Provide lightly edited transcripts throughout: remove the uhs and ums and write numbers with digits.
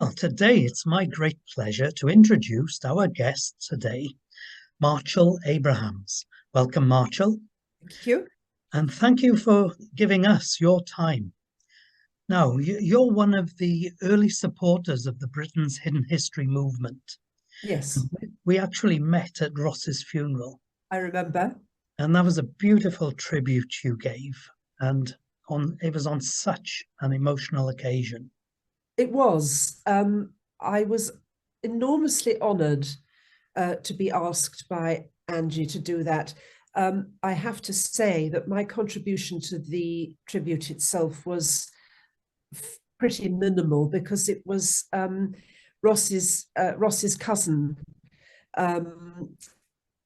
Well, today it's my great pleasure to introduce our guest today, Marchell Abrahams. Welcome, Marchell, Thank you. and thank you for giving us your time. Now, you're one of the early supporters of the Britain's Hidden History movement. Yes, We actually met at Ross's funeral, I remember. and that was a beautiful tribute you gave, and it was on such an emotional occasion. It was. I was enormously honoured to be asked by Angie to do that. I have to say that my contribution to the tribute itself was pretty minimal because it was Ross's cousin, um,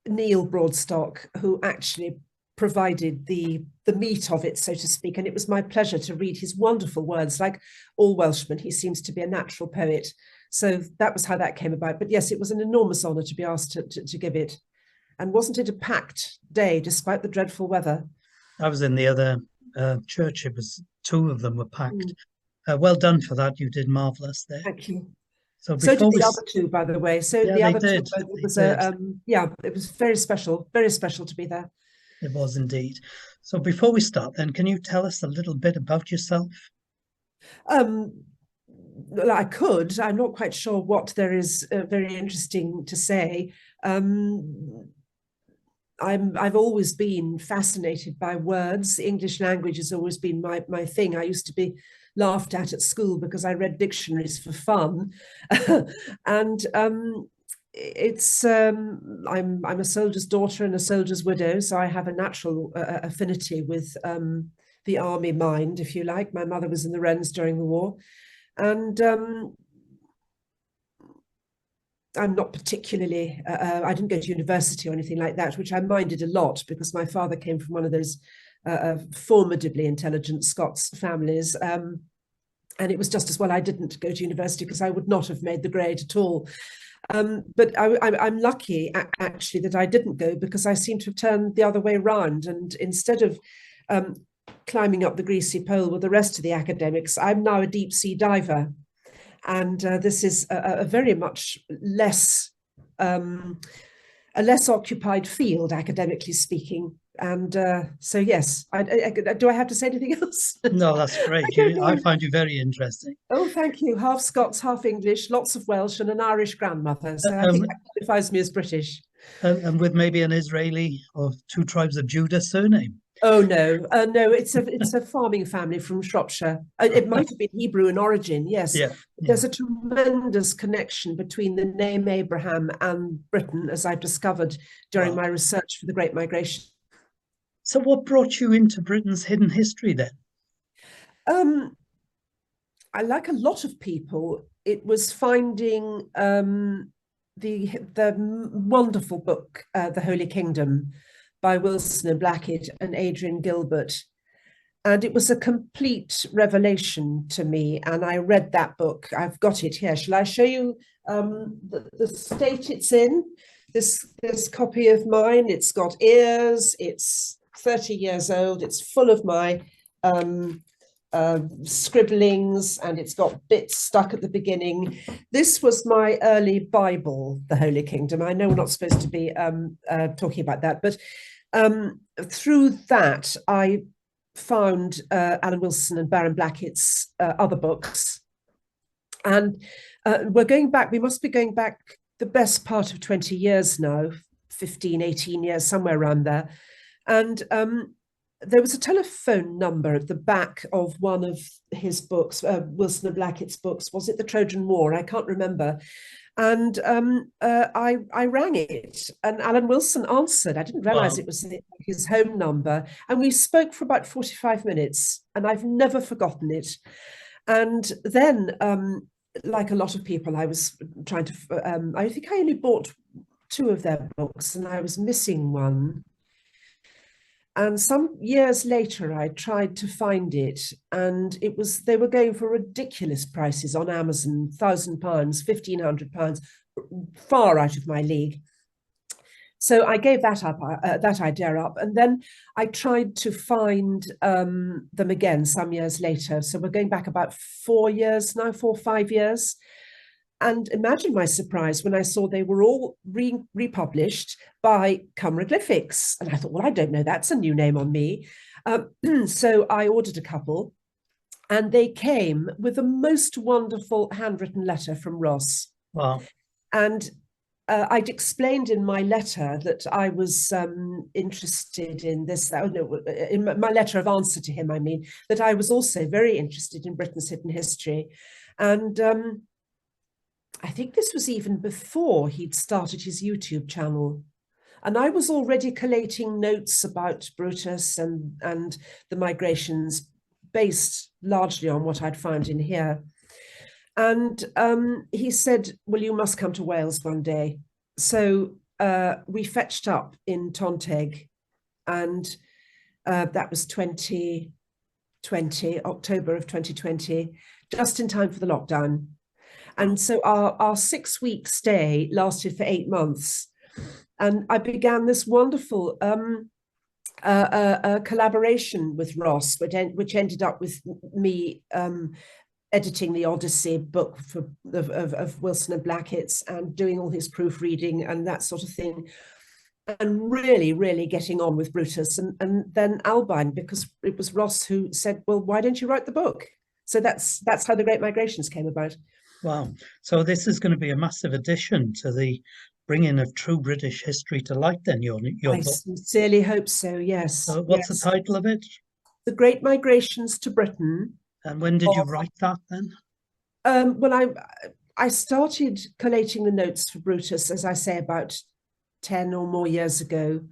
Neil Broadstock, who actually provided the meat of it, so to speak. And it was my pleasure to read his wonderful words. Like all Welshmen, he seems to be a natural poet. So that was how that came about. But yes, it was an enormous honour to be asked to give it. And wasn't it a packed day, despite the dreadful weather? I was in the other church. It was two of them were packed. Mm, Well done for that. You did marvelous there. thank you. So So did before the other two, by the way. So yeah, the they other two, did. it They was did. yeah, it was very special to be there. It was indeed. So before we start, then, can you tell us a little bit about yourself? Um, I could. I'm not quite sure what there is very interesting to say. Um, I've always been fascinated by words. The English language has always been my thing. I used to be laughed at school because I read dictionaries for fun, and it's I'm a soldier's daughter and a soldier's widow, so I have a natural affinity with the army mind, if you like. My mother was in the Wrens during the war, and I'm not particularly, I didn't go to university or anything like that, which I minded a lot because my father came from one of those formidably intelligent Scots families. And it was just as well I didn't go to university because I would not have made the grade at all. But I'm lucky actually that I didn't go because I seem to have turned the other way round. And instead of um, climbing up the greasy pole with the rest of the academics, I'm now a deep sea diver. And this is a very much less a less occupied field, academically speaking. And so, yes, do I have to say anything else? No, that's I great. don't I know. find you very interesting. Oh, thank you. Half Scots, half English, lots of Welsh, and an Irish grandmother. Uh, So I think Um, that qualifies me as British. and with maybe an Israeli or two tribes of Judah surname. Oh no, no, it's a farming family from Shropshire. It might have been Hebrew in origin, yes. Yeah, yeah. There's a tremendous connection between the name Abraham and Britain, as I've discovered during Wow. my research for the Great Migration. So what brought you into Britain's hidden history then? Um, I like a lot of people. It was finding the wonderful book, The Holy Kingdom, by Wilson and Blackett and Adrian Gilbert. And it was a complete revelation to me. And I read that book. I've got it here. Shall I show you the state it's in? This copy of mine, it's got ears, it's 30 years old, it's full of my scribblings, and it's got bits stuck at the beginning. This was my early Bible, The Holy Kingdom. I know we're not supposed to be talking about that, but through that, I found Alan Wilson and Baron Blackett's other books. And we're going back, we must be going back the best part of 20 years now, 15, 18 years, somewhere around there. And there was a telephone number at the back of one of his books, Wilson and Blackett's books. Was it The Trojan War? I can't remember. And I rang it, and Alan Wilson answered. I didn't realize Wow. it was his home number. And we spoke for about 45 minutes, and I've never forgotten it. And then, like a lot of people, I was trying to, I think I only bought two of their books, and I was missing one. And some years later, I tried to find it, and they were going for ridiculous prices on Amazon, £1,000, £1,500, far out of my league. So I gave that up, that idea up, and then I tried to find them again some years later. So we're going back about 4 years now, 4 or 5 years. And imagine my surprise when I saw they were all republished by Cymroglyphics. And I thought, well, I don't know, that's a new name on me. So I ordered a couple, and they came with the most wonderful handwritten letter from Ross. Wow. And I'd explained in my letter that I was interested in this, in my letter of answer to him, I mean, that I was also very interested in Britain's hidden history. And I think this was even before he'd started his YouTube channel. And I was already collating notes about Brutus and the migrations based largely on what I'd found in here. And he said, well, you must come to Wales one day. So we fetched up in Tonteg, and that was 2020, October of 2020, just in time for the lockdown. And so our 6-week stay lasted for 8 months. And I began this wonderful collaboration with Ross, which ended up with me editing the Odyssey book of Wilson and Blackett's, and doing all his proofreading and that sort of thing, and really, really getting on with Brutus and then Albine, because it was Ross who said, well, why don't you write the book? So that's how the Great Migrations came about. Wow. So this is going to be a massive addition to the bringing of true British history to light then, your I book. sincerely hope so, yes. So what's the title of it? The Great Migrations to Britain. And when did you write that then? Well, I started collating the notes for Brutus, as I say, about 10 or more years ago.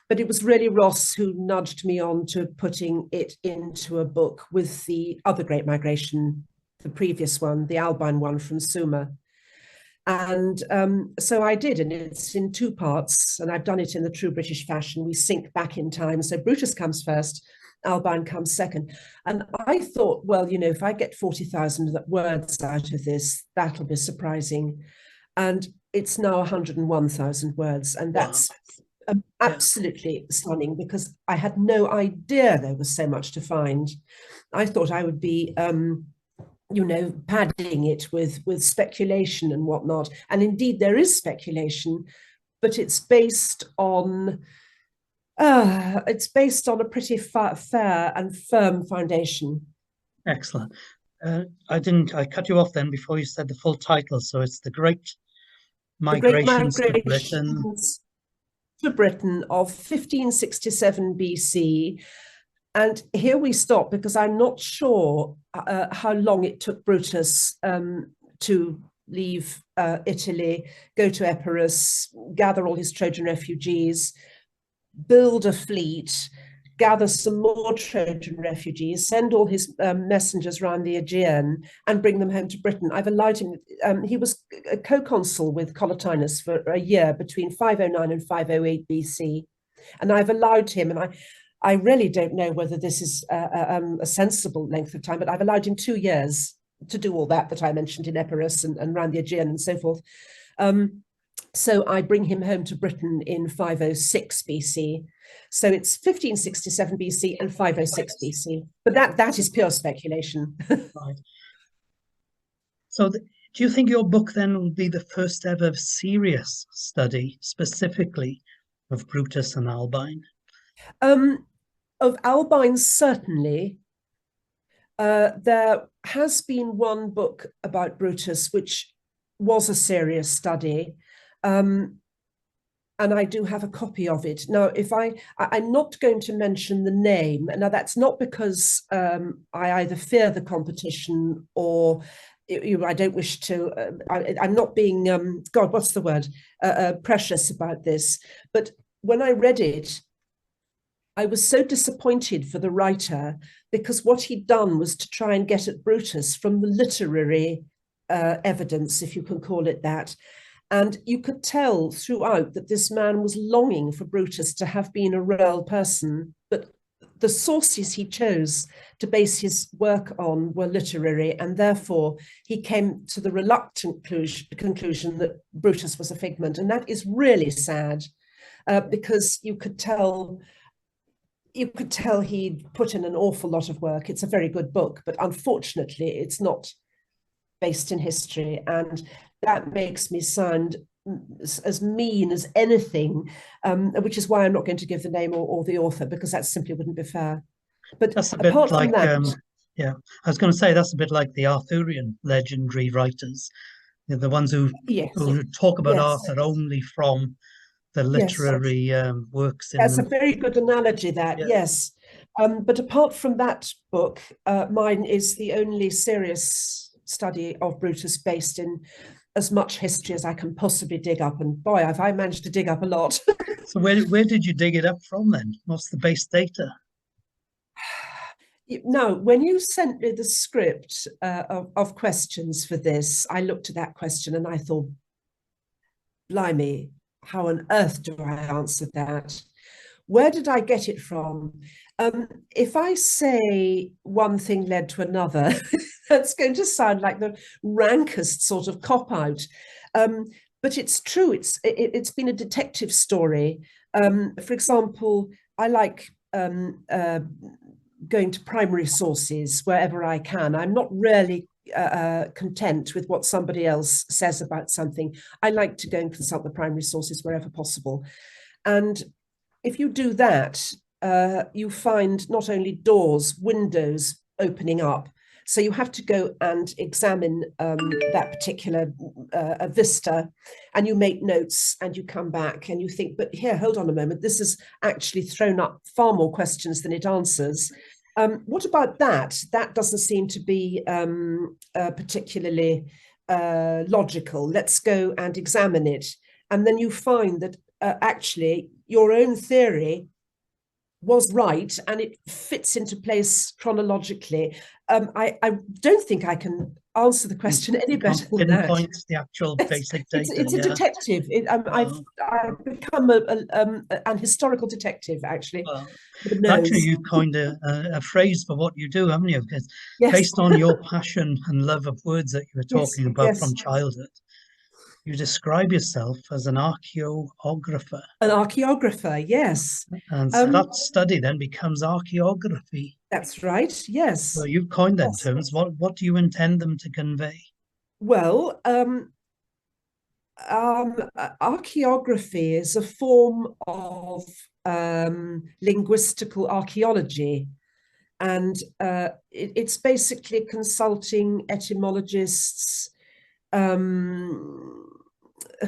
But it was really Ross who nudged me on to putting it into a book with the other Great Migration, the previous one, the Albine one from Suma. And so I did, and it's in 2 parts, and I've done it in the true British fashion. We sync back in time. So Brutus comes first, Albine comes second. And I thought, well, you know, if I get 40,000 words out of this, that'll be surprising. And it's now 101,000 words. And that's absolutely stunning, because I had no idea there was so much to find. I thought I would be, you know, padding it with speculation and whatnot. And indeed, there is speculation, but it's based on a pretty fair and firm foundation. Excellent. I cut you off then before you said the full title. So it's The Great Migrations to Britain. To Britain of 1567 BC. And here we stop, because I'm not sure how long it took Brutus to leave Italy, go to Epirus, gather all his Trojan refugees, build a fleet, gather some more Trojan refugees, send all his messengers around the Aegean, and bring them home to Britain. I've allowed him, he was a co-consul with Collatinus for a year between 509 and 508 BC. And I've allowed him, and I really don't know whether this is a sensible length of time, but I've allowed him 2 years to do all that I mentioned in Epirus and around the Aegean and so forth. So I bring him home to Britain in 506 BC. So it's 1567 BC and 506 BC. But that is pure speculation. Right. So do you think your book then will be the first ever serious study specifically of Brutus and Albine? Of Albine, certainly. There has been one book about Brutus, which was a serious study. And I do have a copy of it. Now, I'm not going to mention the name. Now, that's not because I either fear the competition or I don't wish to, I'm not being, God, what's the word, precious about this. But when I read it, I was so disappointed for the writer, because what he'd done was to try and get at Brutus from the literary evidence, if you can call it that. And you could tell throughout that this man was longing for Brutus to have been a real person, but the sources he chose to base his work on were literary, and therefore he came to the reluctant conclusion that Brutus was a figment, and that is really sad. because you could tell he'd put in an awful lot of work. It's a very good book, but unfortunately it's not based in history, and that makes me sound as mean as anything, which is why I'm not going to give the name or the author, because that simply wouldn't be fair. But that's a bit apart like from that, yeah, I was going to say that's a bit like the Arthurian legendary writers, the ones yes, who talk about yes, Arthur only from the yes, literary works in that's a them. very good analogy, that, Yeah. yes. But apart from that book, mine is the only serious study of Brutus based in as much history as I can possibly dig up. And boy, have I managed to dig up a lot. So where did you dig it up from then? What's the base data? Now, when you sent me the script of questions for this, I looked at that question and I thought, blimey, how on earth do I answer that? Where did I get it from? If I say one thing led to another, that's going to sound like the rankest sort of cop-out. But it's true, it's been a detective story. For example, I like going to primary sources wherever I can. I'm not really content with what somebody else says about something. I like to go and consult the primary sources wherever possible. And if you do that, you find not only doors, windows opening up. So you have to go and examine that particular vista, and you make notes and you come back and you think, but here, hold on a moment, this has actually thrown up far more questions than it answers. What about that? That doesn't seem to be particularly logical. Let's go and examine it. And then you find that actually your own theory was right and it fits into place chronologically. I don't think I can answer the question any better than that. Pinpoint the actual basic data. It's a detective. I've become an historical detective, actually. Actually, you've coined a phrase for what you do, haven't you? Because yes. based on your passion and love of words that you were talking about yes. from childhood, you describe yourself as an archaeographer. An archaeographer, yes. And so that study then becomes archaeography. That's right, yes. So you've coined them terms. What do you intend them to convey? Well, archaeography is a form of linguistical archaeology. And it's basically consulting etymologists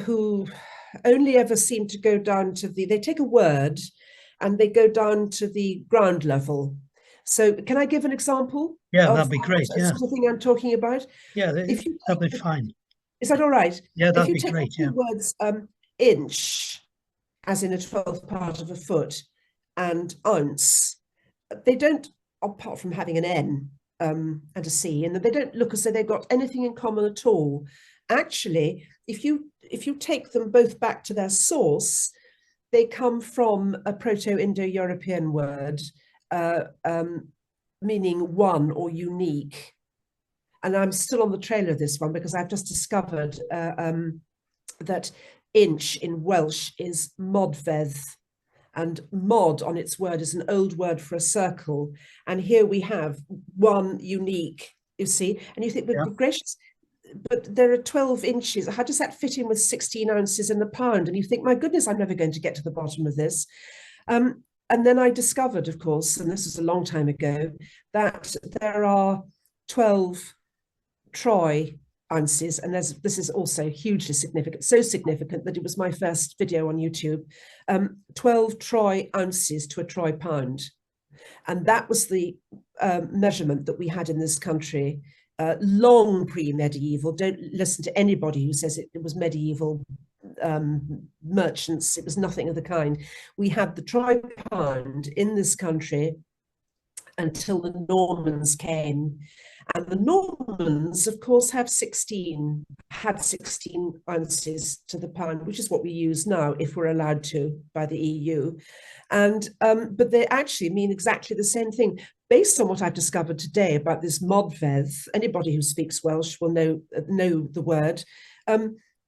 who only ever seem to go down to they take a word and they go down to the ground level. So can I give an example? Yeah, that'd be great. Yeah. Sort of thing I'm talking about. Yeah, that'd be fine. Is that all right? Yeah, that'd be great. If you take the words inch, as in a 12th part of a foot, and ounce, they don't, apart from having an N and a C, and they don't look as though they've got anything in common at all. Actually, if you take them both back to their source, they come from a Proto-Indo-European word meaning one or unique. And I'm still on the trail of this one because I've just discovered that inch in Welsh is modfedd, and mod on its word is an old word for a circle. And here we have one unique, you see, and you think, but gracious, but there are 12 inches. How does that fit in with 16 ounces in a pound? And you think, my goodness, I'm never going to get to the bottom of this. And then I discovered, of course, and this was a long time ago, that there are 12 troy ounces, and this is also hugely significant, so significant that it was my first video on YouTube. 12 troy ounces to a troy pound, and that was the measurement that we had in this country long pre-medieval. Don't listen to anybody who says it was medieval merchants. It was nothing of the kind. We had the troy pound in this country until the Normans came. And the Normans, of course, had 16 ounces to the pound, which is what we use now, if we're allowed to, by the EU. And but they actually mean exactly the same thing. Based on what I've discovered today about this modfedd, anybody who speaks Welsh will know the word.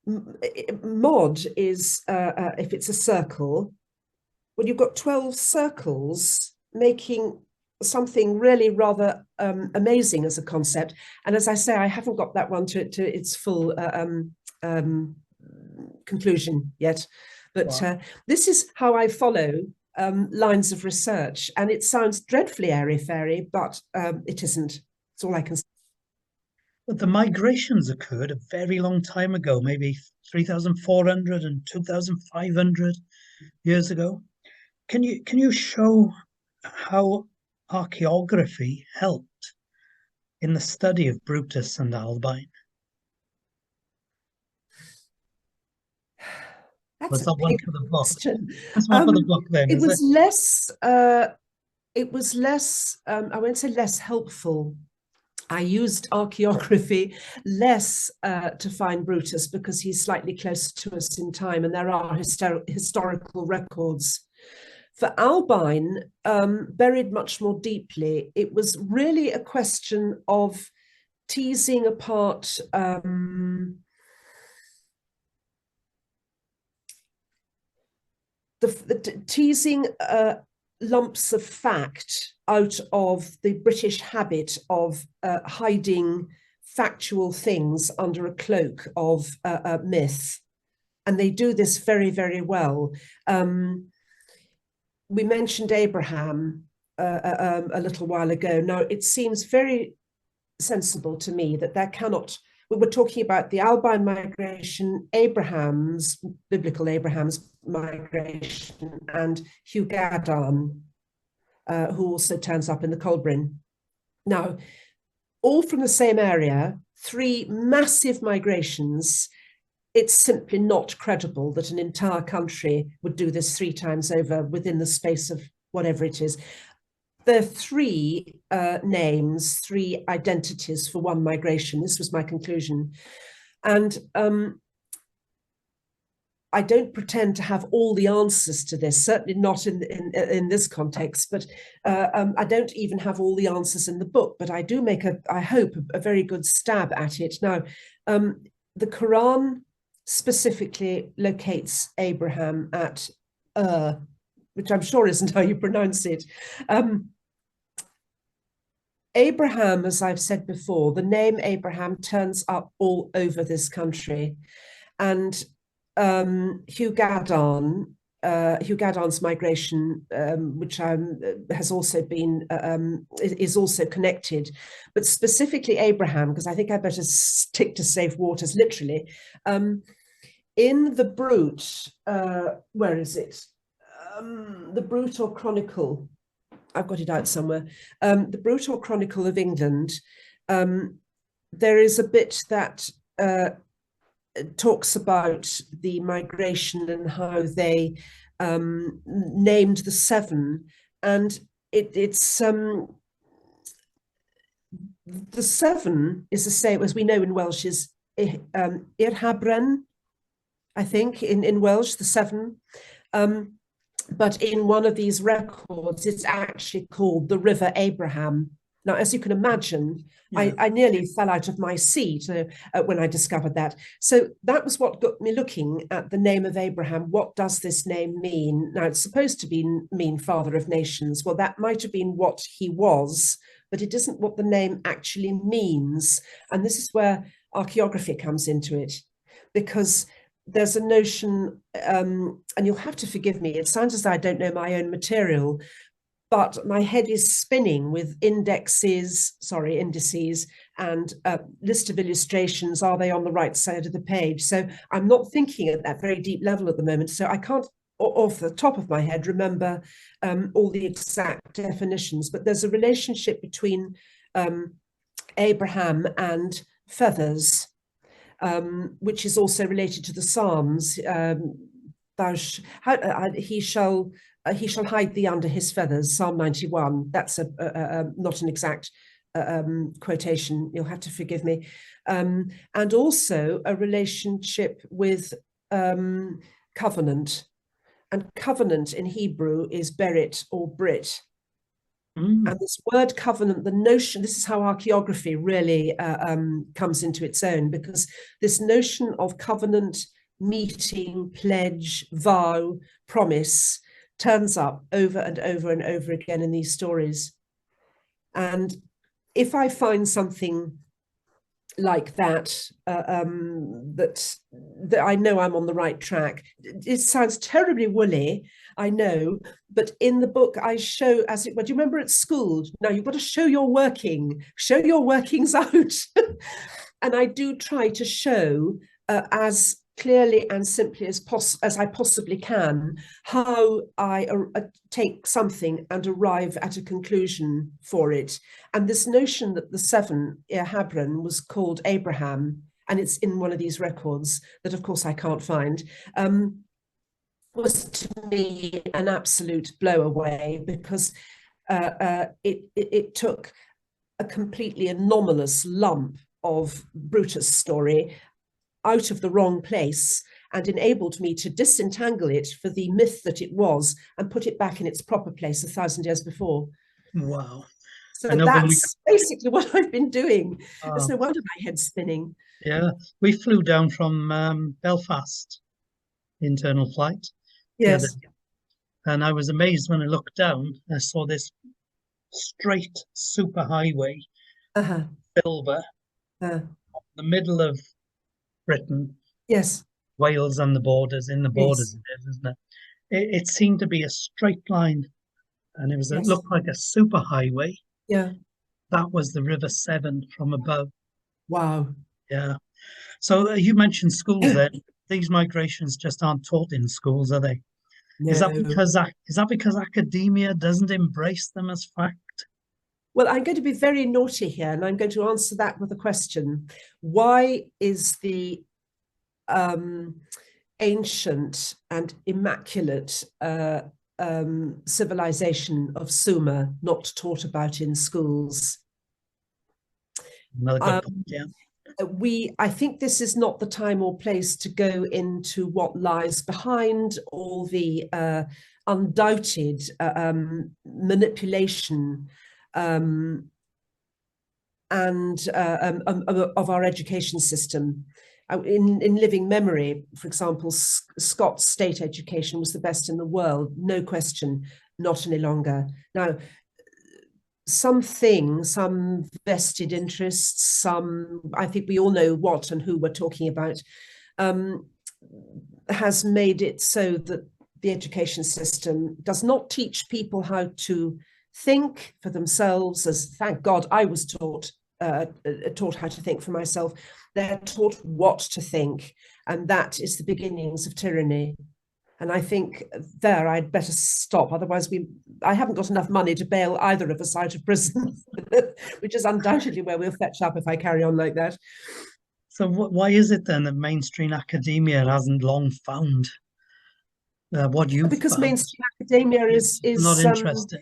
mod is, if it's a circle, well, you've got 12 circles making something really rather amazing as a concept. And as I say, I haven't got that one to its full conclusion yet. But wow. This is how I follow lines of research. And it sounds dreadfully airy-fairy, but it isn't. It's all I can say. But the migrations occurred a very long time ago, maybe 3,400 and 2,500 years ago. Can you show how archaeography helped in the study of Brutus and Albine? That's a big question. That's one for the book then. It was less, I won't say less helpful. I used archaeography less to find Brutus because he's slightly closer to us in time and there are historical records. For Albine, buried much more deeply, it was really a question of teasing apart teasing lumps of fact out of the British habit of hiding factual things under a cloak of myth. And they do this very, very well. We mentioned Abraham a little while ago. Now, it seems very sensible to me that there cannot, we were talking about the Albine migration, Abraham's, biblical Abraham's migration, and Hugh Gadarn, who also turns up in the Colbrin. Now, all from the same area, 3 massive migrations. It's simply not credible that an entire country would do this 3 times over within the space of whatever it is. There are 3 names, 3 identities for one migration. This was my conclusion. And I don't pretend to have all the answers to this, certainly not in this context, but I don't even have all the answers in the book, but I do make, I hope, a very good stab at it. Now, the Quran specifically locates Abraham at which I'm sure isn't how you pronounce it. Abraham, as I've said before, the name Abraham turns up all over this country. And Hugh Gadarn's migration, which has also been, is also connected, but specifically Abraham, because I think I better stick to safe waters, literally. In the Brute, where is it? The Brute or Chronicle, I've got it out somewhere. The Brute or Chronicle of England, there is a bit that talks about the migration and how they named the 7, and it's the 7 is the same as we know in Welsh is Irhabren, I think in Welsh, the 7. But in one of these records, it's actually called the River Abraham. Now, as you can imagine, yeah. I nearly fell out of my seat when I discovered that. So that was what got me looking at the name of Abraham. What does this name mean? Now, it's supposed to mean father of nations. Well, that might have been what he was, but it isn't what the name actually means. And this is where archaeography comes into it, because there's a notion, and you'll have to forgive me, it sounds as though I don't know my own material, but my head is spinning with indices, and list of illustrations. Are they on the right side of the page? So I'm not thinking at that very deep level at the moment. So I can't, off the top of my head, remember all the exact definitions, but there's a relationship between Abraham and feathers, which is also related to the Psalms. He shall hide thee under his feathers, Psalm 91. That's not an exact quotation, you'll have to forgive me. And also a relationship with covenant. And covenant in Hebrew is berit or Brit. Mm. And this word covenant, the notion, this is how archaeography really comes into its own, because this notion of covenant, meeting, pledge, vow, promise turns up over and over and over again in these stories. And if I find something like that, that I know I'm on the right track. It sounds terribly woolly, I know, but in the book I show, as it were, do you remember at school? Now you've got to show your workings out. And I do try to show as clearly and simply as I possibly can how I take something and arrive at a conclusion for it. And this notion that the seven, Habron, was called Abraham, and it's in one of these records that of course I can't find, was to me an absolute blow away, because it took a completely anomalous lump of Brutus story out of the wrong place and enabled me to disentangle it for the myth that it was and put it back in its proper place 1,000 years before. Wow. So that's basically what I've been doing. It's no wonder my head's spinning. Yeah, we flew down from Belfast, internal flight. Yes. And I was amazed when I looked down. I saw this straight superhighway, silver, the middle of Britain. Yes. Wales and the borders, in the borders, yes. Isn't it? It seemed to be a straight line, and it looked like a superhighway. Yeah. That was the River Severn from above. Wow. Yeah. So you mentioned schools there. These migrations just aren't taught in schools, are they? No. Is that because academia doesn't embrace them as fact? Well, I'm going to be very naughty here, and I'm going to answer that with a question. Why is the ancient and immaculate civilization of Sumer not taught about in schools? Another good point, yeah. I think this is not the time or place to go into what lies behind all the undoubted manipulation and of our education system. In living memory, for example, Scots state education was the best in the world, no question, not any longer. Now, some vested interests, I think we all know what and who we're talking about, has made it so that the education system does not teach people how to think for themselves, as thank God I was taught how to think for myself. They're taught what to think, and that is the beginnings of tyranny. And I think there I'd better stop, otherwise I haven't got enough money to bail either of us out of prison, which is undoubtedly where we'll fetch up if I carry on like that. So why is it then that mainstream academia hasn't long found what you because found? Mainstream academia is not interested.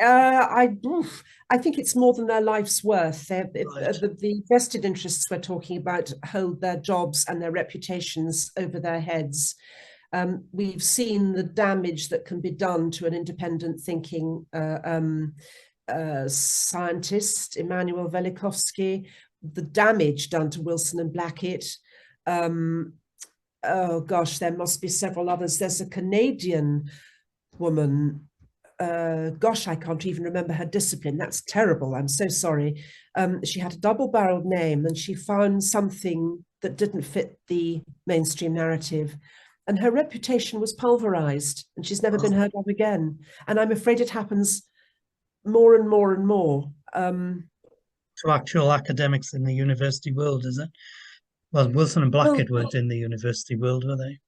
I think it's more than their life's worth. The vested interests we're talking about hold their jobs and their reputations over their heads. We've seen the damage that can be done to an independent thinking scientist, Immanuel Velikovsky, the damage done to Wilson and Blackett. Oh gosh, there must be several others. There's a Canadian woman, gosh, I can't even remember her discipline. That's terrible. I'm so sorry. She had a double-barreled name and she found something that didn't fit the mainstream narrative. And her reputation was pulverized and she's never been heard of again. And I'm afraid it happens more and more and more. To actual academics in the university world, is it? Well, Wilson and Blackett weren't in the university world, were they?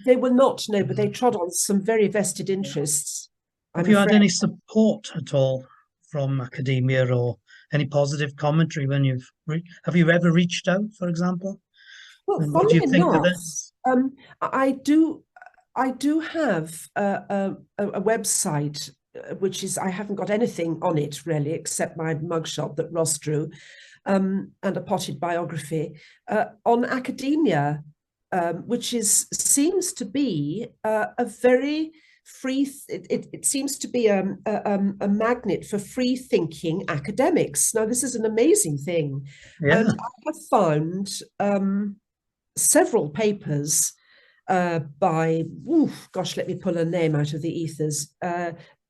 They were not, no, but they trod on some very vested interests. Have you had any support at all from academia or any positive commentary when have you ever reached out, for example? Well, what do you think of this? I do have a website, which is, I haven't got anything on it really, except my mugshot that Ross drew, and a potted biography on academia, which seems to be a very it seems to be a magnet for free thinking academics. Now, this is an amazing thing. Yeah. And I have found several papers by, gosh, let me pull a name out of the ethers.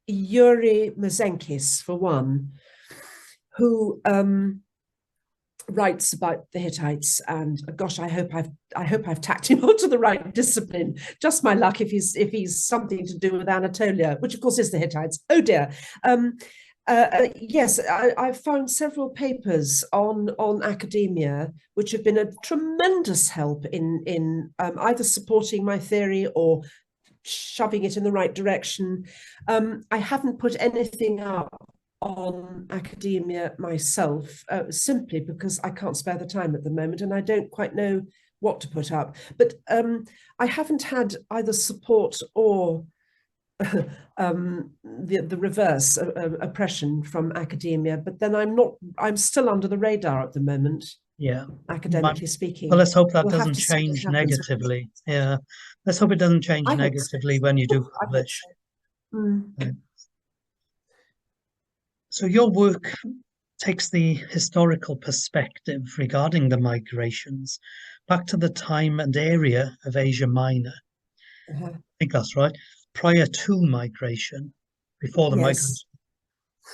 Yuri Mazenkis, for one, who writes about the Hittites, and gosh, I hope I've tacked him onto the right discipline. Just my luck if he's something to do with Anatolia, which of course is the Hittites. Oh dear. Yes, I've found several papers on academia which have been a tremendous help in either supporting my theory or shoving it in the right direction. I haven't put anything up on academia myself, simply because I can't spare the time at the moment and I don't quite know what to put up. But I haven't had either support or the reverse, oppression from academia. But then I'm still under the radar at the moment. Yeah, academically speaking. Well, let's hope that We'll doesn't change negatively. Yeah, let's hope it doesn't change negatively when you do publish. So your work takes the historical perspective regarding the migrations back to the time and area of Asia Minor. I think that's right. Prior to migration, before the migration.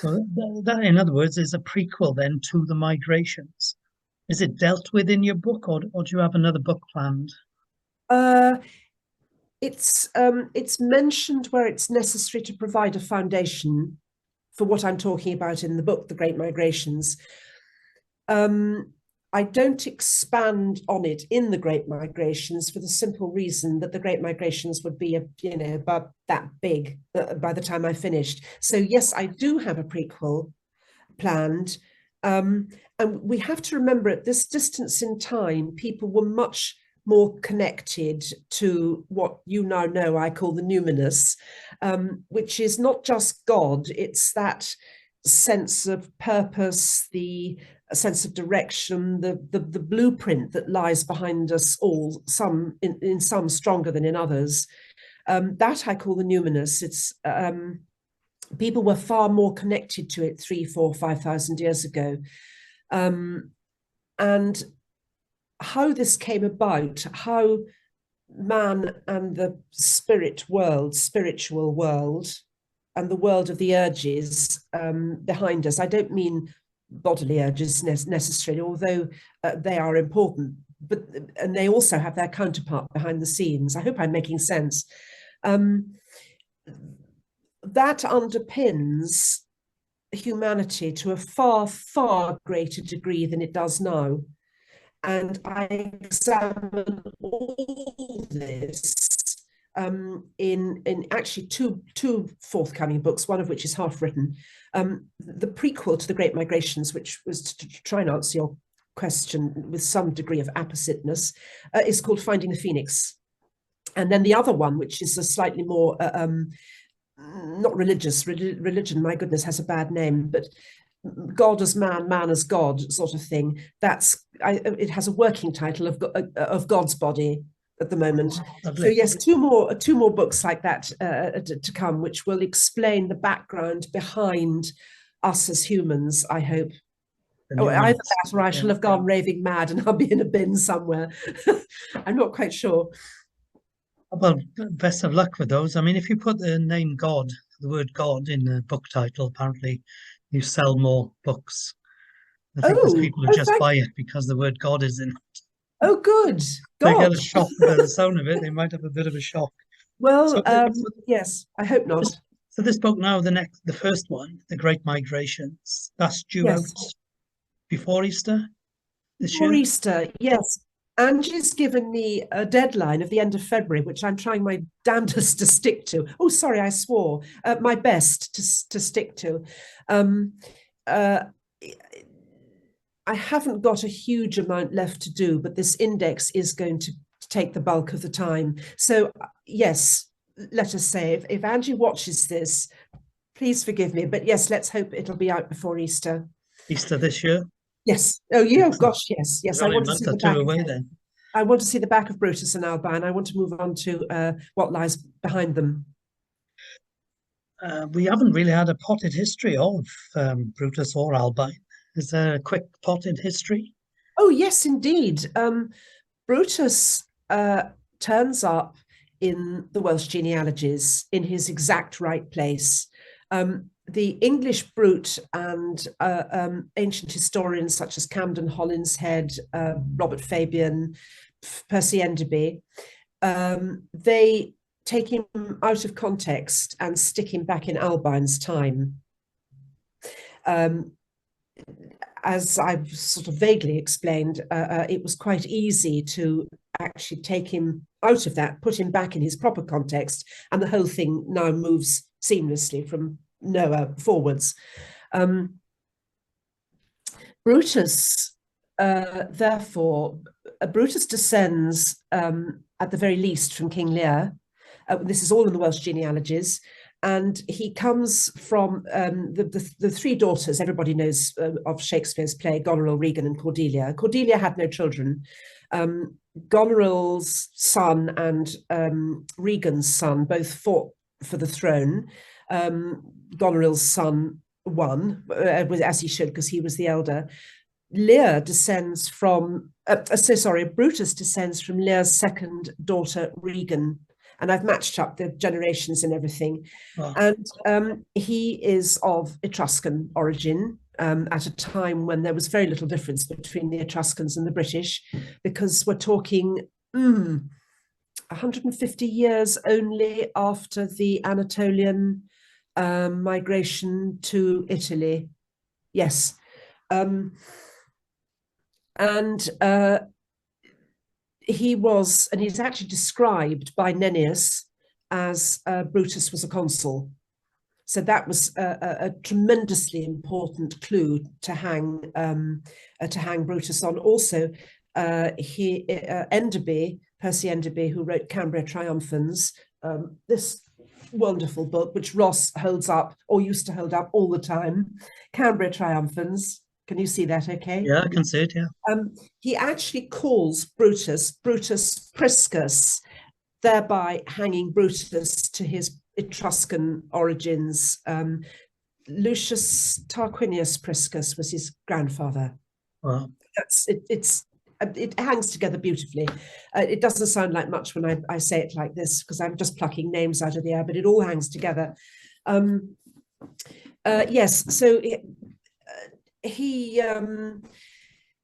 So that, in other words, is a prequel then to the migrations. Is it dealt with in your book, or do you have another book planned? It's mentioned where it's necessary to provide a foundation for what I'm talking about in the book, The Great Migrations. I don't expand on it in The Great Migrations for the simple reason that The Great Migrations would be about that big by the time I finished. So yes, I do have a prequel planned. And we have to remember at this distance in time, people were much more connected to what you now know I call the numinous, which is not just God, it's that sense of purpose, the sense of direction, the blueprint that lies behind us all, some in some stronger than in others. That I call the numinous. It's people were far more connected to it 3, 4, 5,000 years ago. And how this came about, how man and the spiritual world, and the world of the urges behind us. I don't mean bodily urges necessarily, although they are important, and they also have their counterpart behind the scenes. I hope I'm making sense. That underpins humanity to a far, far greater degree than it does now. And I examine all this in actually two forthcoming books, one of which is half written. The prequel to The Great Migrations, which was to try and answer your question with some degree of appositeness, is called Finding the Phoenix. And then the other one, which is a slightly more, not religious, religion, my goodness, has a bad name, but God as man, man as God sort of thing. It has a working title of God's Body at the moment. So yes, two more books like that to come, which will explain the background behind us as humans, I hope. Either that or I shall have gone raving mad and I'll be in a bin somewhere. I'm not quite sure. Well, best of luck with those. I mean, if you put the name God, the word God in the book title, apparently you sell more books. I think there's people who just buy it because the word God is in it. Oh, good. They get a shock by the sound of it. They might have a bit of a shock. Well, yes, I hope not. So this book now, the first one, The Great Migrations, that's due out before Easter this year? Before Easter, yes. Angie's given me a deadline of the end of February, which I'm trying my damnedest to stick to. Oh, sorry, I swore. My best to stick to. I haven't got a huge amount left to do, but this index is going to take the bulk of the time. So yes, let us say, if Angie watches this, please forgive me, but yes, let's hope it'll be out before Easter. Easter this year? Yes. Oh yeah, oh, gosh, yes. Yes, I want to see the back away then. I want to see the back of Brutus and Alba, and I want to move on to what lies behind them. We haven't really had a potted history of Brutus or Albine. Is there a quick potted history? Oh, yes, indeed. Brutus turns up in the Welsh genealogies in his exact right place. The English Brute and ancient historians such as Camden Hollinshead, Robert Fabian, Percy Enderby, they take him out of context and stick him back in Albine's time. As I've sort of vaguely explained, it was quite easy to actually take him out of that, put him back in his proper context, and the whole thing now moves seamlessly from Noah forwards. Brutus, therefore, Brutus descends at the very least from King Lear. This is all in the Welsh genealogies. And he comes from the three daughters, everybody knows of Shakespeare's play, Goneril, Regan, and Cordelia. Cordelia had no children. Goneril's son and Regan's son both fought for the throne. Goneril's son won, as he should, because he was the elder. Lear descends from, Brutus descends from Lear's second daughter, Regan. And I've matched up the generations and everything. Wow. And he is of Etruscan origin at a time when there was very little difference between the Etruscans and the British, because we're talking 150 years only after the Anatolian migration to Italy. Yes. He's actually described by Nennius as Brutus was a consul. So that was a tremendously important clue to hang Brutus on. Also, Enderby, Percy Enderby, who wrote Cambria Triumphans, this wonderful book, which Ross holds up, or used to hold up all the time, Cambria Triumphans. Can you see that okay? Yeah, I can see it, yeah. He actually calls Brutus Priscus, thereby hanging Brutus to his Etruscan origins. Lucius Tarquinius Priscus was his grandfather. Wow. It hangs together beautifully. It doesn't sound like much when I say it like this, because I'm just plucking names out of the air, but it all hangs together. Yes, so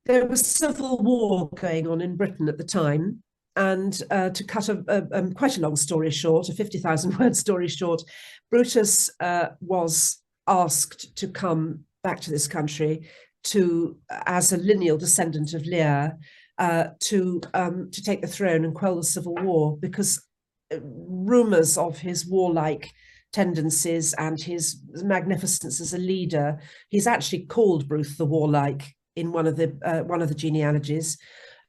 there was civil war going on in Britain at the time, and to cut quite a long story short, a 50,000 word story short, Brutus was asked to come back to this country as a lineal descendant of Lear, to take the throne and quell the civil war, because rumours of his warlike tendencies and his magnificence as a leader. He's actually called Bruce the Warlike in one of the genealogies,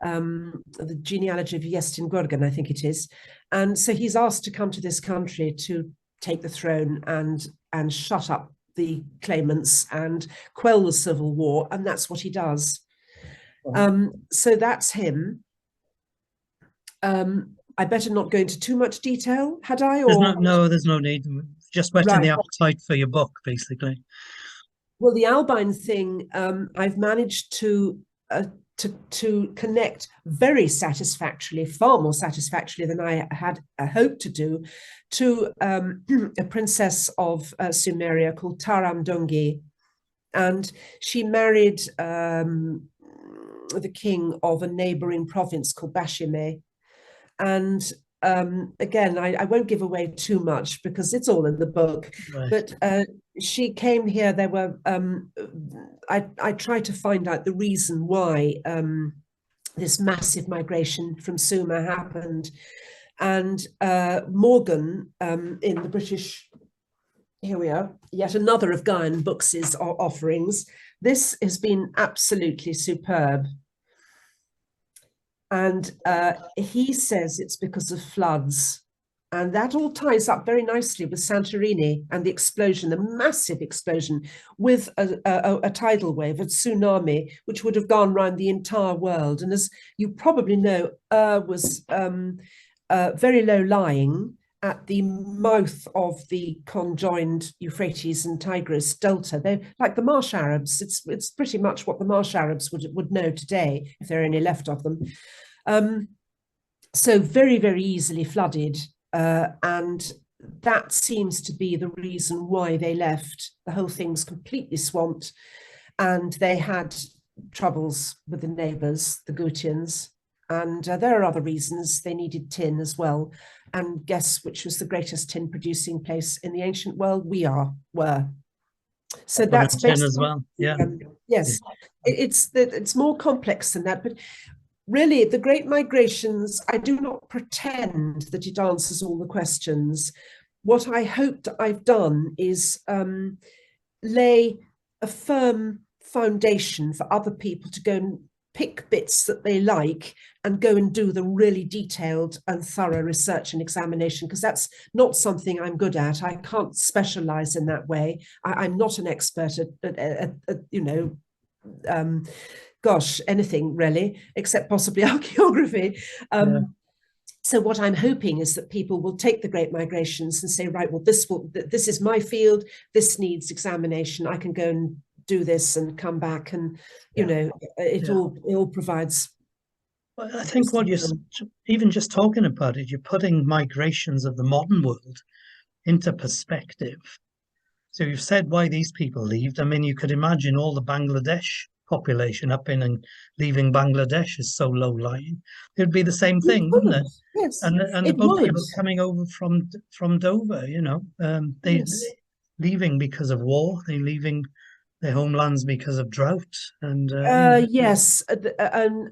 the genealogy of Iestyn Gwrgan, I think it is. And so he's asked to come to this country to take the throne and shut up the claimants and quell the civil war, and that's what he does. So that's him. I better not go into too much detail, had I? There's no need. Just whetting the appetite for your book, basically. Well, the Albine thing, I've managed to connect very satisfactorily, far more satisfactorily than I had hoped to do, to a princess of Sumeria called Taram Dungi. And she married the king of a neighboring province called Bashime. And again, I won't give away too much because it's all in the book, right. But she came here. There were, I tried to find out the reason why this massive migration from Sumer happened. And Morgan in the British, here we are, yet another of Guyan Books' offerings. This has been absolutely superb. And he says it's because of floods. And that all ties up very nicely with Santorini and the explosion, the massive explosion, with a tidal wave, a tsunami, which would have gone around the entire world. And as you probably know, was very low lying. at the mouth of the conjoined Euphrates and Tigris Delta. They're like the Marsh Arabs. It's pretty much what the Marsh Arabs would know today, if there are any left of them. So very, very easily flooded. And that seems to be the reason why they left. The whole thing was completely swamped. And they had troubles with the neighbours, the Gutians. And there are other reasons. They needed tin as well. And guess which was the greatest tin producing place in the ancient world? Were. So that's tin as well. Yeah. Yes, it's more complex than that. But really, the Great Migrations, I do not pretend that it answers all the questions. What I hoped I've done is lay a firm foundation for other people to go and pick bits that they like and go and do the really detailed and thorough research and examination, because that's not something I'm good at. I can't specialize in that way. I'm not an expert at gosh, anything really, except possibly archaeography. So what I'm hoping is that people will take the Great Migrations and say, right, well, this is my field, this needs examination, I can go and do this and come back, and it all provides. Well, I think what you're even just talking about it, you're putting migrations of the modern world into perspective. So you've said why these people left. I mean, you could imagine all the Bangladesh population up in and leaving Bangladesh is so low lying. It'd be the same thing, wouldn't it? Yes, and the boat people coming over from Dover, they leaving because of war, they leaving their homelands because of drought, and yes, and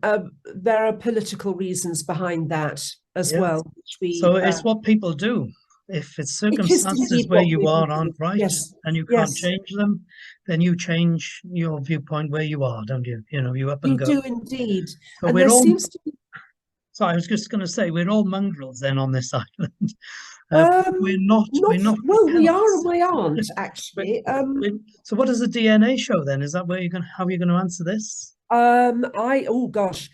there are political reasons behind that as well. So it's what people do. If it's circumstances where you aren't right, and you can't change them, then you change your viewpoint where you are, don't you? You up and go. You do indeed. So and there seems to be. So I was just going to say, we're all mongrels then on this island. We're not. Well, we are and we aren't actually. So what does the DNA show then? Is that how you're going to answer this? Oh gosh.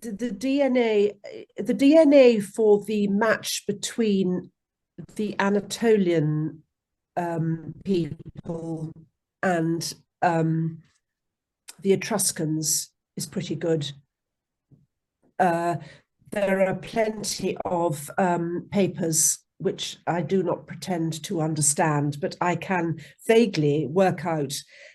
The DNA for the match between the Anatolian people and the Etruscans is pretty good. There are plenty of papers which I do not pretend to understand, but I can vaguely work out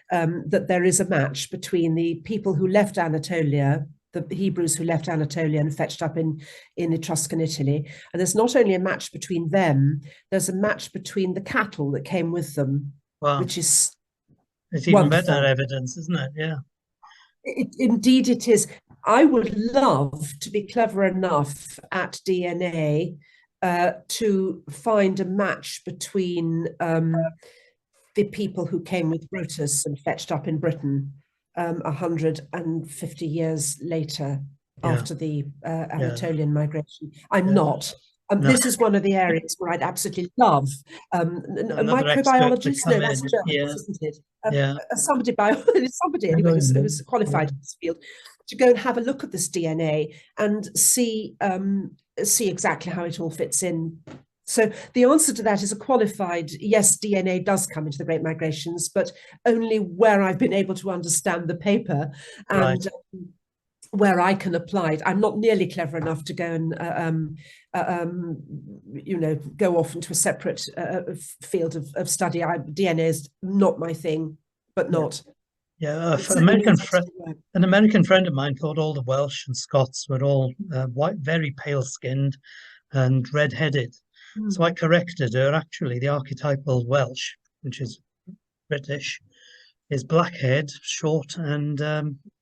that there is a match between the people who left Anatolia, the Hebrews who left Anatolia and fetched up in Etruscan Italy. And there's not only a match between them, there's a match between the cattle that came with them, which is it's even better evidence, isn't it? Yeah. Indeed it is. I would love to be clever enough at DNA to find a match between the people who came with Brutus and fetched up in Britain 150 years later after the Anatolian migration. I'm not. This is one of the areas where I'd absolutely love a microbiologist. No, that's journalists, isn't it? Somebody anyway who's qualified in this field, to go and have a look at this DNA and see exactly how it all fits in. So the answer to that is a qualified yes. DNA does come into the Great Migrations, but only where I've been able to understand the paper and. Where I can apply it. I'm not nearly clever enough to go and go off into a separate field of study. DNA is not my thing, but not. Yeah, an American friend of mine thought all the Welsh and Scots were all white, very pale-skinned and red-headed. So I corrected her. Actually, the archetypal Welsh, which is British, is black-haired, short, and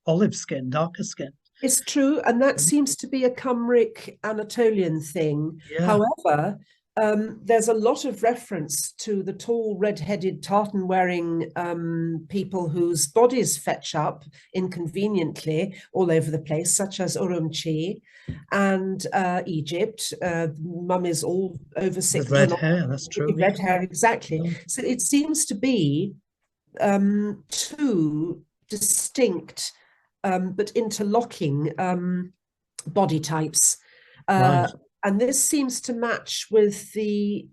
olive skin, darker skin. It's true, and that seems to be a Cymric Anatolian thing. However, there's a lot of reference to the tall, red-headed, tartan-wearing people whose bodies fetch up inconveniently all over the place, such as Urumqi and Egypt. Mummies all over 6 with red hair, that's true. Red hair, exactly. So it seems to be two distinct but interlocking body types. And And this seems to match with the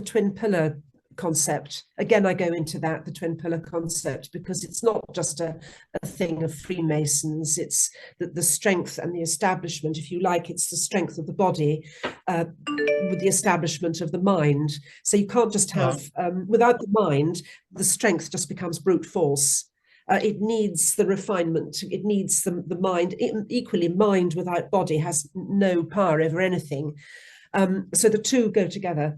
twin pillar concept. Again, I go into that, the twin pillar concept, because it's not just a thing of Freemasons. It's the strength and the establishment, if you like, it's the strength of the body with the establishment of the mind. So you can't just have, without the mind, the strength just becomes brute force. It needs the refinement, it needs the mind. Equally, mind without body has no power over anything. So the two go together.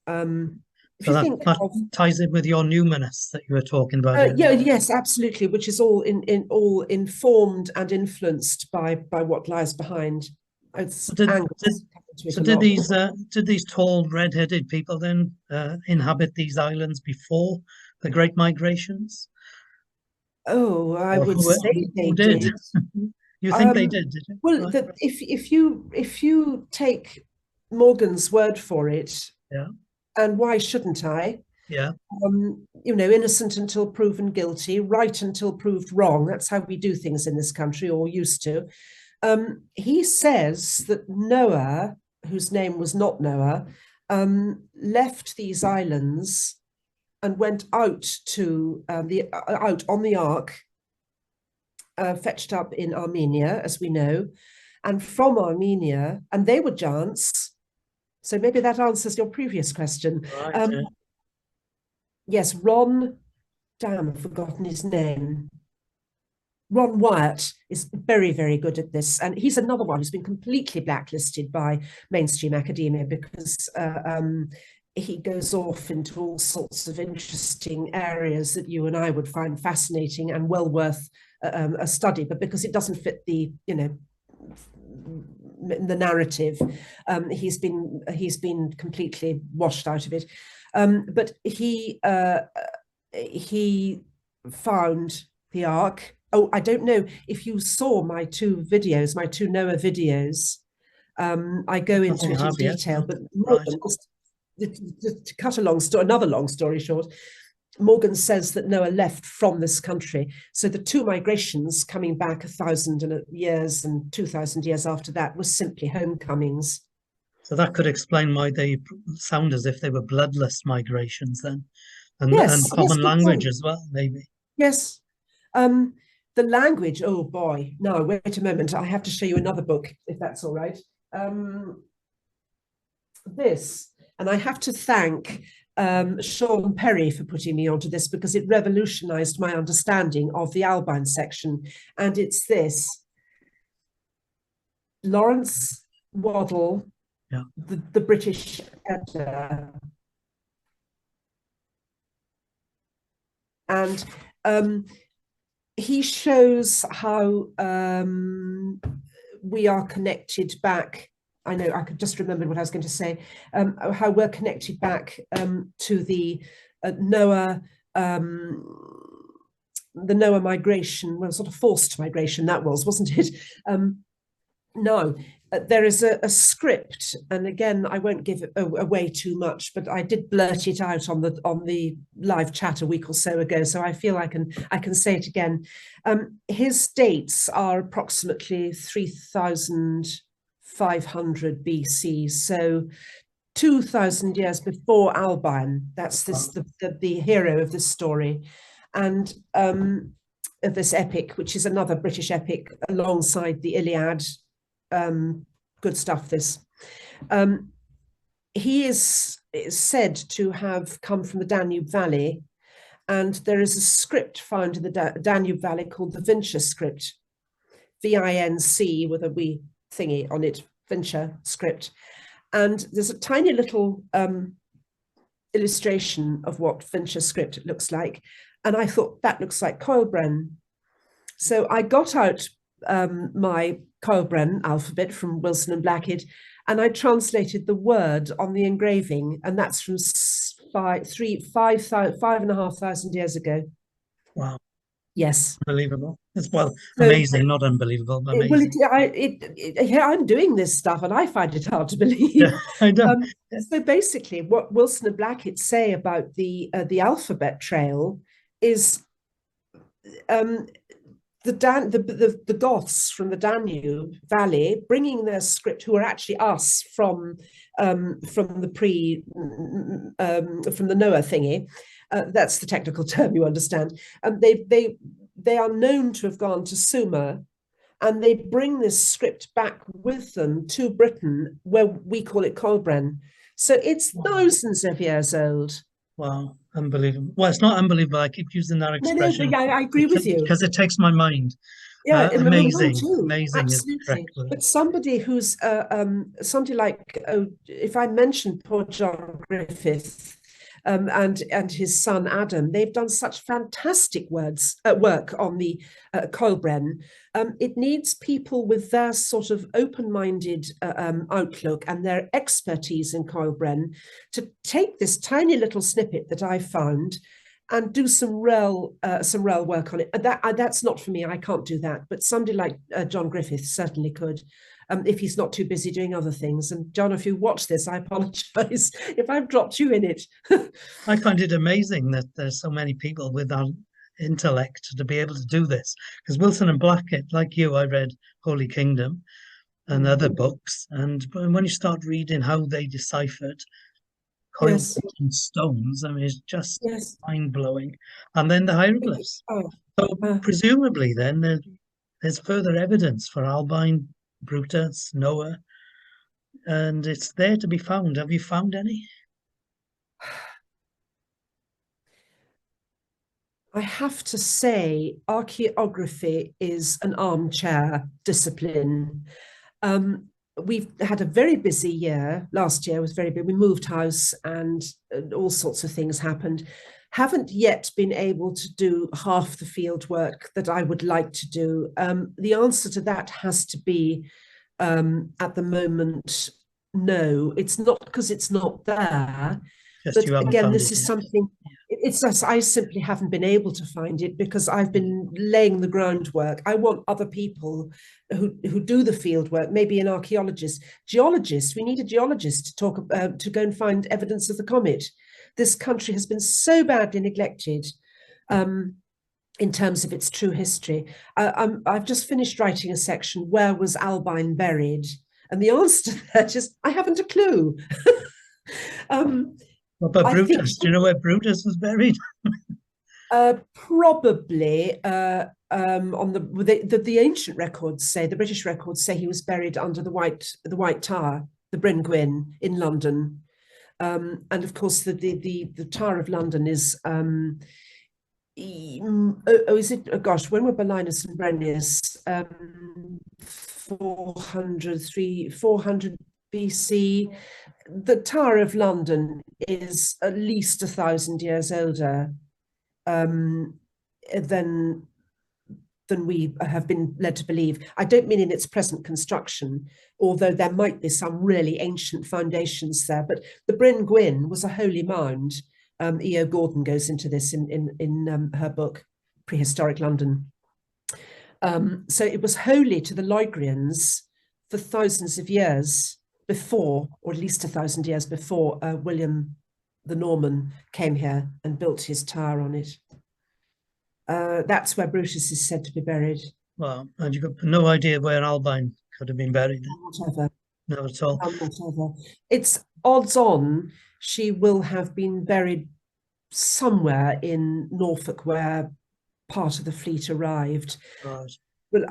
So that ties in with your numinous that you were talking about. Yes, absolutely, which is all all informed and influenced by what lies behind. So did these tall red-headed people then inhabit these islands before the Great Migrations? Oh, I would say they did. You think they did you? Well, right. If you take Morgan's word for it, yeah, and why shouldn't I? Yeah. Innocent until proven guilty, right until proved wrong. That's how we do things in this country, or used to. He says that Noah, whose name was not Noah, left these islands and went out to out on the ark, fetched up in Armenia, as we know, and from Armenia, and they were giants. So maybe that answers your previous question. Right, yes, I've forgotten his name. Ron Wyatt is very, very good at this. And he's another one who's been completely blacklisted by mainstream academia because he goes off into all sorts of interesting areas that you and I would find fascinating and well worth a study, but because it doesn't fit the, the narrative, he's been completely washed out of it. But he found the Ark. Oh, I don't know if you saw my two Noah videos. I go into it in detail, but Morgan, to cut another long story short, Morgan says that Noah left from this country. So the two migrations coming back 1,000 years and 2,000 years after that was simply homecomings. So that could explain why they sound as if they were bloodless migrations then, and common language as well, maybe. Yes. The language, oh boy, no, wait a moment. I have to show you another book, if that's all right. And I have to thank Sean Perry for putting me onto this because it revolutionized my understanding of the Albine section. And it's this: Lawrence Waddell, the British editor. And he shows how we are connected back. I know, I could just remember what I was going to say, how we're connected back to the Noah migration, well, sort of forced migration that was, wasn't it? No, there is a script, and again, I won't give it away too much, but I did blurt it out on the live chat a week or so ago, so I feel I can say it again. His dates are approximately 3,500 BC, so 2,000 years before Albine. That's the hero of this story, and of this epic, which is another British epic alongside the Iliad. Good stuff, this. He is said to have come from the Danube Valley, and there is a script found in the Danube Valley called the Vinci script, V-I-N-C with a wee thingy on it, Vinci script. And there's a tiny little illustration of what Vinci script looks like. And I thought, that looks like Coelbren. So I got out my Coelbren alphabet from Wilson and Blackett, and I translated the word on the engraving, and that's from 5,500 years ago. Wow. Yes. Unbelievable. It's amazing, not unbelievable, but amazing. I'm doing this stuff and I find it hard to believe. Yeah, I know. So basically what Wilson and Blackett say about the alphabet trail is the Goths from the Danube Valley, bringing their script, who are actually us from the from the Noah thingy. That's the technical term, you understand. And they are known to have gone to Sumer, and they bring this script back with them to Britain, where we call it Colbren. So it's thousands of years old. Wow, unbelievable. Well, it's not unbelievable. I keep using that No, expression I agree with you. because it takes my mind. Yeah, mine Amazing, too. amazing is the correct Absolutely. word. But somebody who's somebody like, if I mentioned poor John Griffith and his son Adam, they've done such fantastic work on the Colbren. It needs people with their sort of open-minded outlook and their expertise in Colbren to take this tiny little snippet that I found and do some real work on it. That's not for me. I can't do that. But somebody like John Griffith certainly could, if he's not too busy doing other things. And John, if you watch this, I apologise if I've dropped you in it. I find it amazing that there's so many people with that intellect to be able to do this. Because Wilson and Blackett, like you, I read Holy Kingdom and other books. And when you start reading how they deciphered coil Yes. and stones, I mean, it's just Yes. mind-blowing. And then the hieroglyphs. Oh, So presumably then there's further evidence for Albine, Brutus, Noah, and it's there to be found. Have you found any? I have to say, archaeography is an armchair discipline. We've had a very busy year. Last year was very big. We moved house and all sorts of things happened. Haven't yet been able to do half the field work that I would like to do. The answer to that has to be, at the moment, no. It's not because it's not there. Just But you haven't again, found this it is yet. something, it's just, I simply haven't been able to find it because I've been laying the groundwork. I want other people who do the field work, maybe an archaeologist, geologist. We need a geologist to talk to go and find evidence of the comet. This country has been so badly neglected in terms of its true history. I've just finished writing a section, where was Albine buried? And the answer to that is, I haven't a clue. What about I think Brutus? Do you know where Brutus was buried? probably on the ancient records say, the British records say he was buried under the White Tower, the Bryn Gwyn in London, and of course the Tower of London is is it? Oh gosh, when were Belinus and Brennus? 400 BC. The Tower of London is at least 1,000 years older than we have been led to believe. I don't mean in its present construction, although there might be some really ancient foundations there. But the Bryn Gwyn was a holy mound. E.O. Gordon goes into this in her book, Prehistoric London. So it was holy to the Loegrians for thousands of years before, or at least 1,000 years before, William the Norman came here and built his tower on it. That's where Brutus is said to be buried. Well, and you've got no idea where Albine could have been buried then? Whatever. No, at all. Whatever. It's odds on she will have been buried somewhere in Norfolk, where part of the fleet arrived. Right. Well,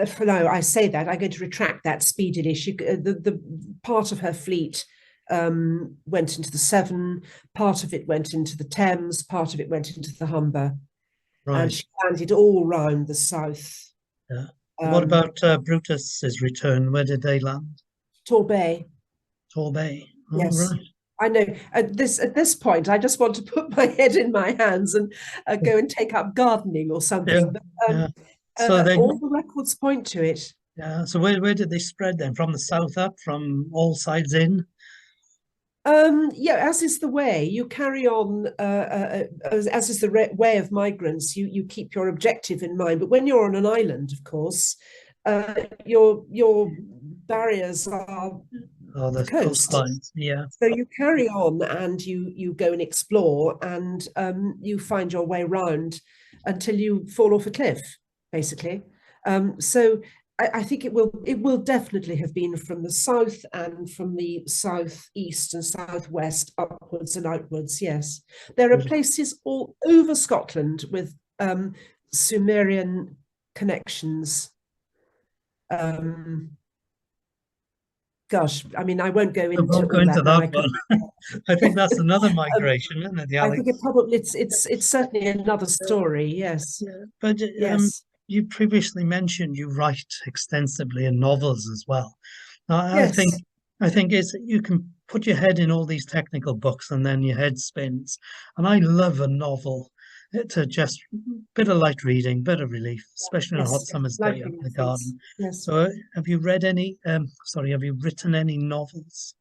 for now, I say that, I'm going to retract that speedily. The part of her fleet went into the Severn, part of it went into the Thames, part of it went into the Humber. Right. And she landed all round the south. Yeah. What about Brutus's return? Where did they land? Torbay. Torbay. Oh, Yes. right. I know at this point, I just want to put my head in my hands and go and take up gardening or something. Yeah, But So they, all the records point to it. yeah. So where did they spread then? From the south up, from all sides in? Yeah, as is the way. You carry on, as is the way of migrants. You keep your objective in mind. But when you're on an island, of course, your barriers are the coast. coastlines. Yeah. So you carry on and you go and explore, and you find your way round until you fall off a cliff. basically. So I think it will definitely have been from the south and from the southeast and southwest upwards and outwards. Yes, there are places all over Scotland with Sumerian connections. Gosh, I mean, I won't go into won't go into that one. I think that's another migration, isn't it? I think it probably it's certainly another story. Yes. Yeah, but Yes. you previously mentioned you write extensively in novels as well. I think Yes. it's you can put your head in all these technical books and then your head spins. And I love a novel to just bit of light reading, bit of relief, especially on a hot Yes. summer's day up in Liking the things. garden. Yes. So have you read any have you written any novels?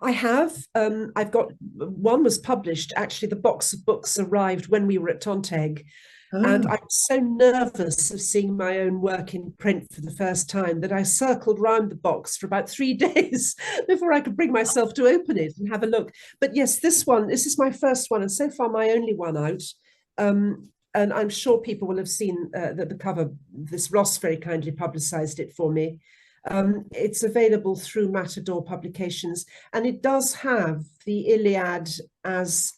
I have. I've got one was published. Actually, the box of books arrived when we were at Tonteg. And Oh, I'm so nervous of seeing my own work in print for the first time that I circled round the box for about 3 days before I could bring myself to open it and have a look. But yes, this is my first one, and so far my only one out. And I'm sure people will have seen the cover. This Ross very kindly publicised it for me. It's available through Matador Publications, and it does have the Iliad as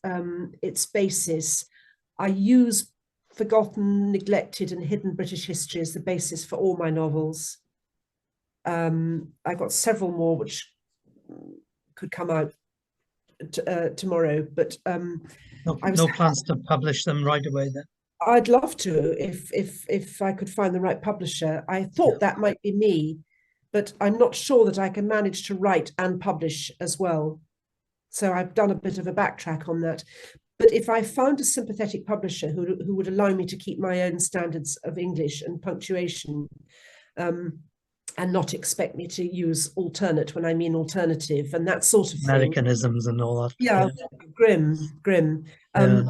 its basis. I use forgotten, neglected, and hidden British history as the basis for all my novels. I've got several more which could come out tomorrow, but no plans to publish them right away then. I'd love to if I could find the right publisher. I thought that might be me, but I'm not sure that I can manage to write and publish as well. So I've done a bit of a backtrack on that. But if I found a sympathetic publisher who would allow me to keep my own standards of English and punctuation, and not expect me to use alternate when I mean alternative and that sort of thing. Americanisms and all that. Yeah, grim. Yeah.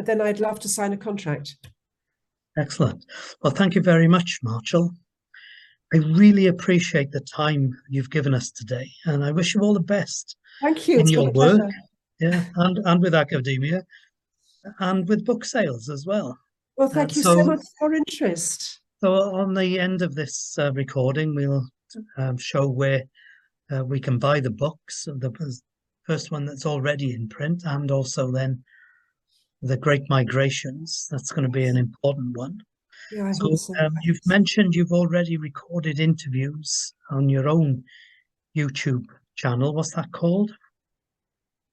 Then I'd love to sign a contract. Excellent. Well, thank you very much, Marchell. I really appreciate the time you've given us today, and I wish you all the best. Thank you. In your work, pleasure. yeah, and with academia, and with book sales as well. Well, thank you so much for your interest. So on the end of this recording, we'll show where we can buy the books, the first one that's already in print, and also then the Great Migrations. That's going to be an important one. Yeah, I hope so. You've mentioned you've already recorded interviews on your own YouTube channel. What's that called?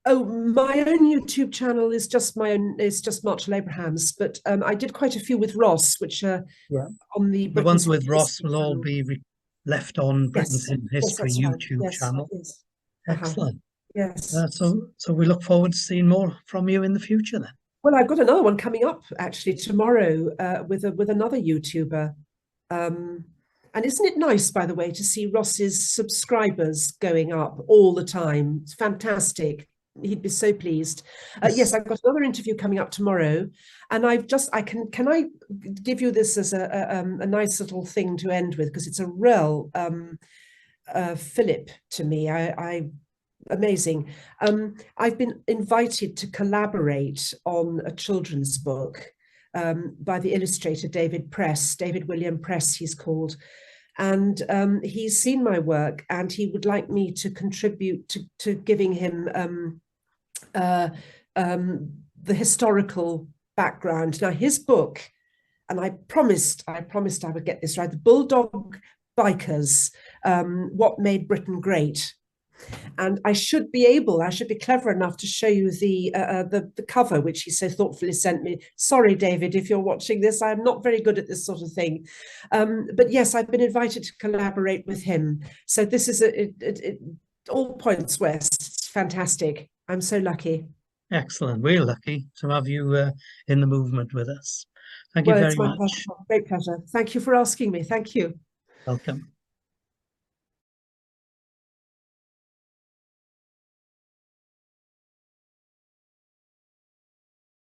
Oh, my own YouTube channel is just my own. It's just Marchell Abrahams, but I did quite a few with Ross, which are on the ones with Ross will all be left on Britain's Hidden History YouTube right. channel. Yes. Excellent. Yes. So we look forward to seeing more from you in the future then. Well, I've got another one coming up actually tomorrow with another YouTuber. And isn't it nice, by the way, to see Ross's subscribers going up all the time? It's fantastic. He'd be so pleased. Yes, I've got another interview coming up tomorrow, and can I give you this as a nice little thing to end with, because it's a real fillip to me. Amazing. I've been invited to collaborate on a children's book by the illustrator David William Press, he's called. And he's seen my work, and he would like me to contribute to giving him the historical background. Now, his book, and I promised I would get this right, The Bulldog Bikers, What Made Britain Great. And I should be clever enough to show you the cover, which he so thoughtfully sent me. Sorry, David, if you're watching this, I'm not very good at this sort of thing. But yes, I've been invited to collaborate with him. So this is all points west. It's fantastic. I'm so lucky. Excellent. We're lucky to have you in the movement with us. Thank you very much. Great pleasure. Thank you for asking me. Thank you. Welcome.